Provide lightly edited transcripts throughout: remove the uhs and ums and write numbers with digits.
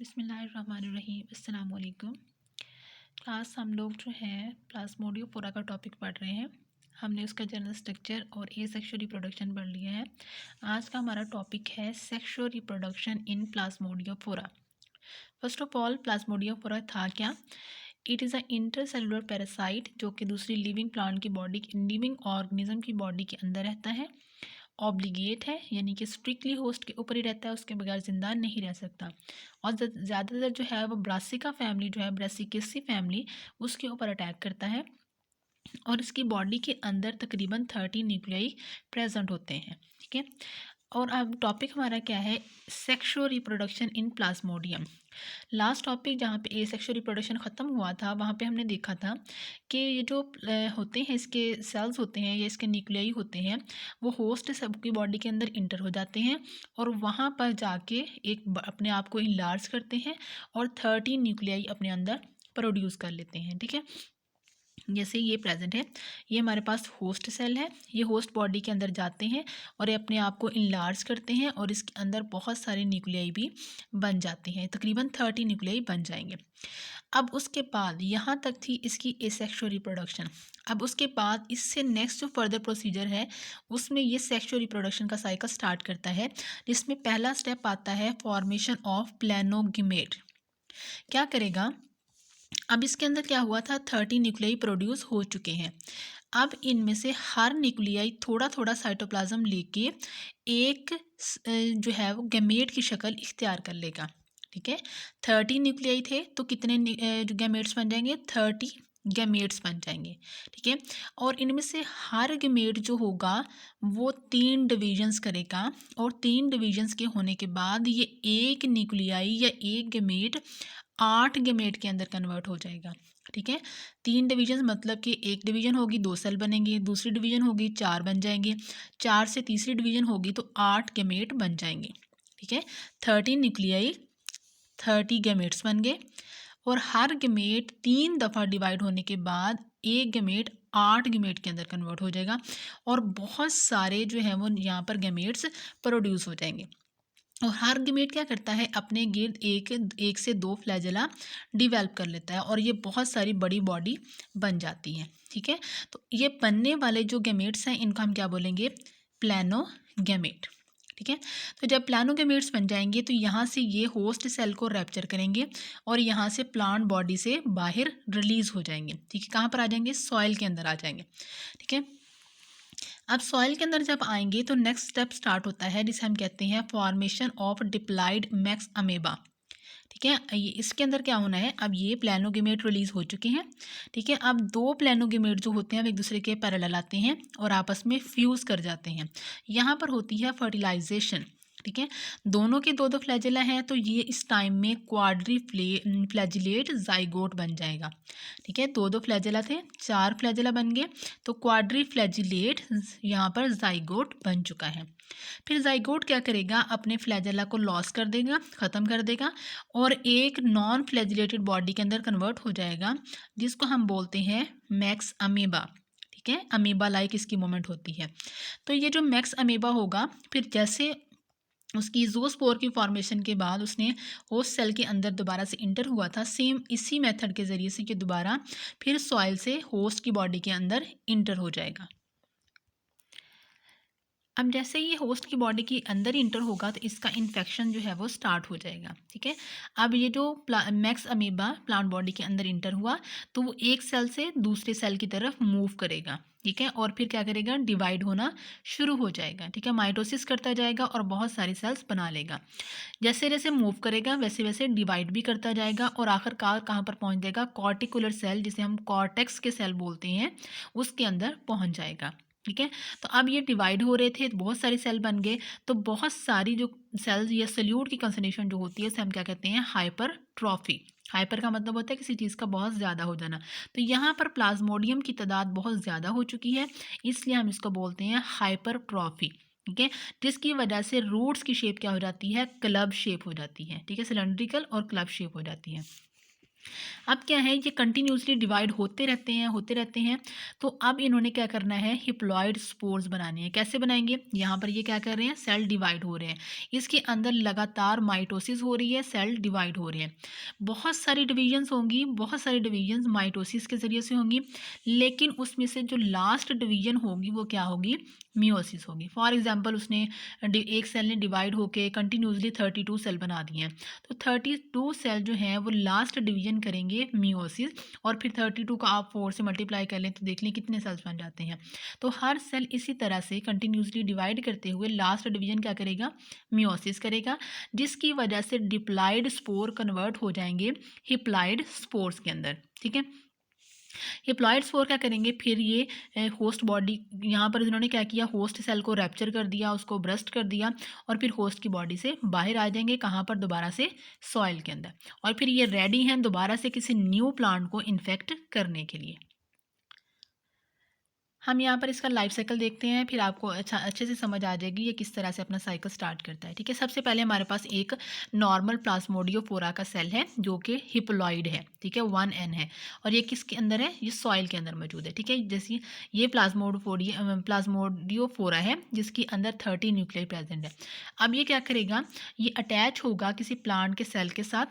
बिस्मिल्लाहिर्रहमानिर्रहीम अस्सलाम वालेकुम। क्लास हम लोग जो है प्लाज्मोडियो पोरा का टॉपिक पढ़ रहे हैं। हमने उसका जनरल स्ट्रक्चर और एसेक्सुअल रिप्रोडक्शन पढ़ लिया है। आज का हमारा टॉपिक है sexual reproduction in Plasmodiophora. First of all Plasmodiophora था क्या? It is a intercellular parasite जो कि दूसरी लिविंग प्लांट की बॉडी लिविंग ऑर्गेनिज्म की बॉडी के अंदर रहता है। ऑब्लिगेट है यानी कि स्ट्रिक्टली होस्ट के ऊपर ही रहता है, उसके बगैर जिंदा नहीं रह सकता। और ज़्यादातर जो है वो ब्रासिका फैमिली जो है ब्रासिकेसी फैमिली उसके ऊपर अटैक करता है। और इसकी बॉडी के अंदर तकरीबन 30 न्यूक्लियाई प्रेजेंट होते हैं। ठीक है, और अब टॉपिक हमारा क्या है? सेक्सुअल रिप्रोडक्शन इन प्लाज्मोडियम। लास्ट टॉपिक जहाँ पे ए सेक्सुअल रिप्रोडक्शन ख़त्म हुआ था वहाँ पे हमने देखा था कि ये जो होते हैं इसके सेल्स होते हैं या इसके न्यूक्लियाई होते हैं वो होस्ट सबकी बॉडी के अंदर इंटर हो जाते हैं और वहाँ पर जाके अपने आप को इनलार्ज करते हैं और 30 न्यूक्लियाई अपने अंदर प्रोड्यूस कर लेते हैं। ठीक है, जैसे ये प्रेजेंट है, ये हमारे पास होस्ट सेल है, ये होस्ट बॉडी के अंदर जाते हैं और ये अपने आप को इनलार्ज करते हैं और इसके अंदर बहुत सारे न्यूक्लियाई भी बन जाते हैं, तकरीबन 30 न्यूक्लियाई बन जाएंगे। अब उसके बाद यहाँ तक थी इसकी एसेक्सुअल रिप्रोडक्शन। अब उसके बाद इससे नेक्स्ट जो फर्दर प्रोसीजर है उसमें ये सेक्सुअल रिप्रोडक्शन का साइकिल स्टार्ट करता है, जिसमें पहला स्टेप आता है फॉर्मेशन ऑफ प्लेनोगेमेट। क्या करेगा? अब इसके अंदर क्या हुआ था? 30 न्यूक्लियाई प्रोड्यूस हो चुके हैं। अब इनमें से हर न्यूक्लियाई थोड़ा थोड़ा साइटोप्लाज्म लेके एक जो है वो गैमेट की शक्ल इख्तियार कर लेगा। ठीक है, 30 न्यूक्लियाई थे तो कितने जो गैमेट्स बन जाएंगे? 30 गैमेट्स बन जाएंगे। ठीक है, और इनमें से हर गैमेट जो होगा वो 3 डिविजन्स करेगा और 3 डिविजन्स के होने के बाद ये एक न्यूक्लियाई या एक गैमेट 8 गैमेट के अंदर कन्वर्ट हो जाएगा। ठीक है, 3 डिवीजन मतलब कि एक डिवीजन होगी 2 सेल बनेंगे, दूसरी डिवीजन होगी 4 बन जाएंगे, 4 से तीसरी डिवीजन होगी तो 8 गैमेट बन जाएंगे। ठीक है, 30 न्यूक्लियाई 30 गैमेट्स बन गए और हर गैमेट 3 दफ़ा डिवाइड होने के बाद एक गैमेट 8 गैमेट के अंदर कन्वर्ट हो जाएगा और बहुत सारे जो हैं वो यहाँ पर गैमेट्स प्रोड्यूस हो जाएंगे। और हर गैमेट क्या करता है? अपने गिर्द एक से 2 फ्लैजेला डिवेल्प कर लेता है और ये बहुत सारी बड़ी बॉडी बन जाती है। ठीक है, तो ये बनने वाले जो गैमेट्स हैं इनको हम क्या बोलेंगे? प्लानोगैमेट। ठीक है, तो जब प्लानोगैमेट्स बन जाएंगे तो यहाँ से ये होस्ट सेल को रैप्चर करेंगे और यहाँ से प्लांट बॉडी से बाहर रिलीज हो जाएंगे। ठीक है, कहाँ पर आ जाएंगे? सॉइल के अंदर आ जाएंगे। ठीक है, अब सॉइल के अंदर जब आएंगे तो नेक्स्ट स्टेप स्टार्ट होता है जिसे हम कहते हैं formation of diploid max amoeba. ठीक है, ये इसके अंदर क्या होना है? अब ये प्लानोगेमेट रिलीज हो चुके हैं। ठीक है, अब 2 प्लानोगेमेट जो होते हैं वो एक दूसरे के पैरेलल आते हैं और आपस में फ्यूज़ कर जाते हैं। यहाँ पर होती है फर्टिलाइजेशन। ठीक है, दोनों के 2-2 फ्लैजेला हैं तो ये इस टाइम में फ्लैजिलेट जाइगोट बन जाएगा। ठीक है, 2-2 फ्लैजेला थे, 4 फ्लैजेला बन गए तो फ्लैजिलेट यहाँ पर जाइगोट बन चुका है। फिर जाइगोट क्या करेगा? अपने फ्लैजेला को लॉस कर देगा, ख़त्म कर देगा और एक नॉन फ्लैजिलेटेड बॉडी के अंदर कन्वर्ट हो जाएगा जिसको हम बोलते हैं मैक्स अमीबा। ठीक है, अमीबा लाइक इसकी मूवमेंट होती है। तो ये जो मैक्स अमीबा होगा फिर जैसे उसकी ज़ूस्पोर की फॉर्मेशन के बाद उसने होस्ट सेल के अंदर दोबारा से इंटर हुआ था, सेम इसी मेथड के ज़रिए से कि दोबारा फिर सॉइल से होस्ट की बॉडी के अंदर इंटर हो जाएगा। अब जैसे ये होस्ट की बॉडी के अंदर ही इंटर होगा तो इसका इन्फेक्शन जो है वो स्टार्ट हो जाएगा। ठीक है, अब ये जो मैक्स अमीबा प्लांट बॉडी के अंदर इंटर हुआ तो वो एक सेल से दूसरे सेल की तरफ मूव करेगा। ठीक है, और फिर क्या करेगा? डिवाइड होना शुरू हो जाएगा। ठीक है, माइटोसिस करता जाएगा और बहुत सारी सेल्स बना लेगा। जैसे जैसे मूव करेगा वैसे वैसे डिवाइड भी करता जाएगा और आखिरकार कहाँ पर पहुँच जाएगा? कॉर्टिकुलर सेल जिसे हम कॉर्टेक्स के सेल बोलते हैं उसके अंदर पहुँच जाएगा। ठीक है, तो अब ये डिवाइड हो रहे थे तो बहुत सारी सेल बन गए तो बहुत सारी जो सेल्स या सल्यूट की कंसंट्रेशन जो होती है उसे हम क्या कहते हैं? हाइपरट्रॉफी। हाइपर का मतलब होता है किसी चीज़ का बहुत ज़्यादा हो जाना। तो यहाँ पर प्लाज्मोडियम की तादाद बहुत ज़्यादा हो चुकी है इसलिए हम इसको बोलते हैं हाइपरट्रॉफी। ठीक है, जिसकी वजह से रूट्स की शेप क्या हो जाती है? क्लब शेप हो जाती है। ठीक है, सिलेंड्रिकल और क्लब शेप हो जाती है। अब क्या है, ये कंटिन्यूसली डिवाइड होते रहते हैं। तो अब इन्होंने क्या करना है, हिप्लॉइड स्पोर्स बनाने हैं। कैसे बनाएंगे, यहाँ पर ये क्या कर रहे हैं, सेल डिवाइड हो रहे हैं, इसके अंदर लगातार माइटोसिस हो रही है, सेल डिवाइड हो रहे हैं। बहुत सारी डिविजन्स होंगी, बहुत सारी डिविजन्स माइटोसिस के ज़रिए से होंगी, लेकिन उसमें से जो लास्ट डिवीजन होगी वो क्या होगी, मियोसिस होगी। फॉर एग्जाम्पल उसने एक सेल ने डिवाइड होके कंटिन्यूसली 32 सेल बना दिए हैं, तो 32 सेल जो हैं वो लास्ट डिवीजन करेंगे मियोसिस, और फिर 32 को आप 4 से मल्टीप्लाई कर लें तो देख लें कितने सेल्स बन जाते हैं। तो हर सेल इसी तरह से कंटिन्यूसली डिवाइड करते हुए लास्ट डिवीजन क्या करेगा, मियोसिस करेगा, जिसकी वजह से डिप्लॉइड स्पोर कन्वर्ट हो जाएंगे हिप्लॉइड स्पोर्स के अंदर। ठीक है, हिप्लॉइड स्पोर क्या करेंगे, फिर ये होस्ट बॉडी, यहाँ पर इन्होंने क्या किया, होस्ट सेल को रैप्चर कर दिया, उसको ब्रस्ट कर दिया, और फिर होस्ट की बॉडी से बाहर आ जाएंगे, कहाँ पर, दोबारा से सॉइल के अंदर, और फिर ये रेडी हैं दोबारा से किसी न्यू प्लांट को इन्फेक्ट करने के लिए। हम यहाँ पर इसका लाइफ साइकिल देखते हैं, फिर आपको अच्छे से समझ आ जाएगी ये किस तरह से अपना साइकिल स्टार्ट करता है। ठीक है, सबसे पहले हमारे पास एक नॉर्मल प्लाज्मोडियोफोरा का सेल है जो कि हिप्लॉइड है। ठीक है, 1N है, और ये किसके अंदर है, ये सॉइल के अंदर मौजूद है। ठीक है, जैसे ये प्लाज्मोडियोफोरा है जिसके अंदर 30 न्यूक्लियर प्रेजेंट है। अब ये क्या करेगा, ये अटैच होगा किसी प्लांट के सेल के साथ।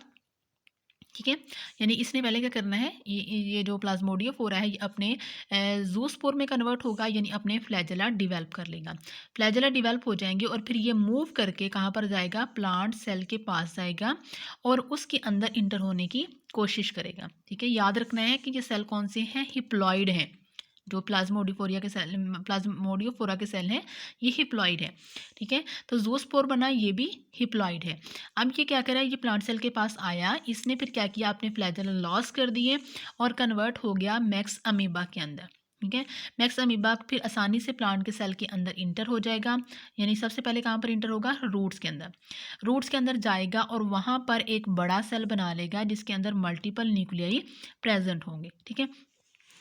ठीक है, यानी इसने पहले क्या करना है, ये जो प्लाज्मोडियोफोरा है ये अपने जूस्पोर में कन्वर्ट होगा, यानी अपने फ्लैजेला डिवेल्प कर लेगा। फ्लैजेला डिवेल्प हो जाएंगे और फिर ये मूव करके कहाँ पर जाएगा, प्लांट सेल के पास जाएगा और उसके अंदर इंटर होने की कोशिश करेगा। ठीक है, याद रखना है कि ये सेल कौन से हैं, हिप्लॉइड हैं। जो प्लाज्मोडियोफोरा के सेल हैं ये हिप्लॉइड है। ठीक है, तो ज़ूस्पोर बना ये भी हिप्लॉइड है। अब ये क्या करा, ये प्लांट सेल के पास आया, इसने फिर क्या किया, अपने फ्लैजेला लॉस कर दिए और कन्वर्ट हो गया मैक्स अमीबा के अंदर। ठीक है, मैक्स अमीबा फिर आसानी से प्लांट के सेल के अंदर इंटर हो जाएगा, यानी सबसे पहले कहाँ पर इंटर होगा, रूट्स के अंदर। रूट्स के अंदर जाएगा और वहाँ पर एक बड़ा सेल बना लेगा जिसके अंदर मल्टीपल न्यूक्लियाई प्रेजेंट होंगे। ठीक है,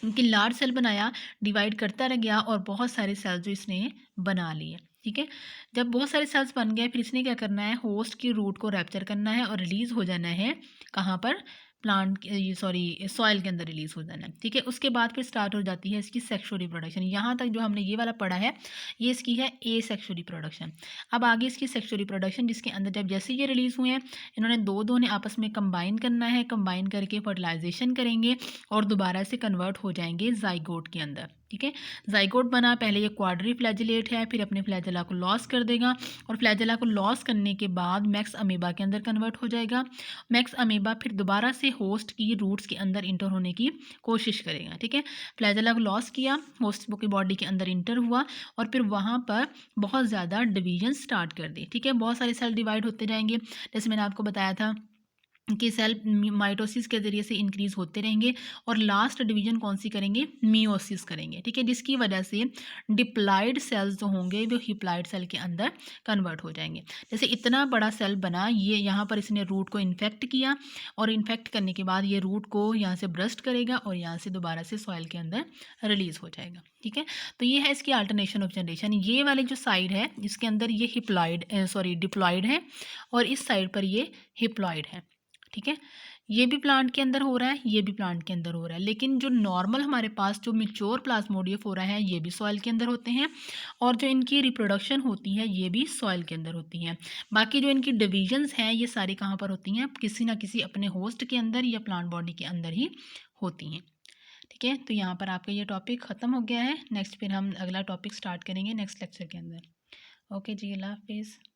उनकी लार्ज सेल बनाया, डिवाइड करता रह गया और बहुत सारे सेल्स जो इसने बना लिए। ठीक है, जब बहुत सारे सेल्स बन गए फिर इसने क्या करना है, होस्ट की रूट को रैप्चर करना है और रिलीज़ हो जाना है, कहाँ पर, प्लांट, सॉरी सॉइल के अंदर रिलीज़ हो जाना है। ठीक है, उसके बाद फिर स्टार्ट हो जाती है इसकी सेक्सुअल रिप्रोडक्शन। यहाँ तक जो हमने ये वाला पढ़ा है ये इसकी है ए सेक्सुअल रिप्रोडक्शन। अब आगे इसकी सेक्सुअल रिप्रोडक्शन जिसके अंदर जब जैसे ये रिलीज़ हुए हैं इन्होंने दो ने आपस में कंबाइन करना है, कंबाइन करके फर्टिलाइजेशन करेंगे और दोबारा से कन्वर्ट हो जाएंगे जाइगोट के अंदर। ठीक है, जाइगोट बना, पहले ये क्वाड्री फ्लैजिलेट है, फिर अपने फ्लैजेला को लॉस कर देगा और फ्लैजेला को लॉस करने के बाद मैक्स अमीबा के अंदर कन्वर्ट हो जाएगा। मैक्स अमीबा फिर दोबारा से होस्ट की रूट्स के अंदर इंटर होने की कोशिश करेगा। ठीक है, फ्लैजेला को लॉस किया, होस्ट की बॉडी के अंदर इंटर हुआ और फिर वहाँ पर बहुत ज़्यादा डिवीजन स्टार्ट कर दी। ठीक है, बहुत सारे सेल डिवाइड होते जाएंगे, जैसे मैंने आपको बताया था कि सेल माइटोसिस के ज़रिए से इंक्रीज़ होते रहेंगे और लास्ट डिवीजन कौन सी करेंगे, मियोसिस करेंगे। ठीक है, जिसकी वजह से डिप्लॉइड सेल्स जो होंगे वो हिप्लॉइड सेल के अंदर कन्वर्ट हो जाएंगे। जैसे इतना बड़ा सेल बना, ये यहाँ पर इसने रूट को इन्फेक्ट किया और इन्फेक्ट करने के बाद ये रूट को यहाँ से ब्रस्ट करेगा और यहाँ से दोबारा से सॉइल के अंदर रिलीज़ हो जाएगा। ठीक है, तो ये है इसकी अल्टरनेशन ऑफ जनरेशन। ये वाली जो साइड है इसके अंदर ये डिप्लॉइड है और इस साइड पर ये हिप्लॉइड है। ठीक है, ये भी प्लांट के अंदर हो रहा है, ये भी प्लांट के अंदर हो रहा है, लेकिन जो नॉर्मल हमारे पास जो मिच्योर प्लाज्मोडियोफोरा है ये भी सॉइल के अंदर होते हैं और जो इनकी रिप्रोडक्शन होती है ये भी सॉइल के अंदर होती हैं। बाकी जो इनकी डिविजन्स हैं ये सारी कहाँ पर होती हैं, किसी ना किसी अपने होस्ट के अंदर या प्लांट बॉडी के अंदर ही होती हैं। ठीक है, तो यहाँ पर आपका ये टॉपिक ख़त्म हो गया है। नेक्स्ट फिर हम अगला टॉपिक स्टार्ट करेंगे नेक्स्ट लेक्चर के अंदर। ओके जी, अल्लाह हाफिज़।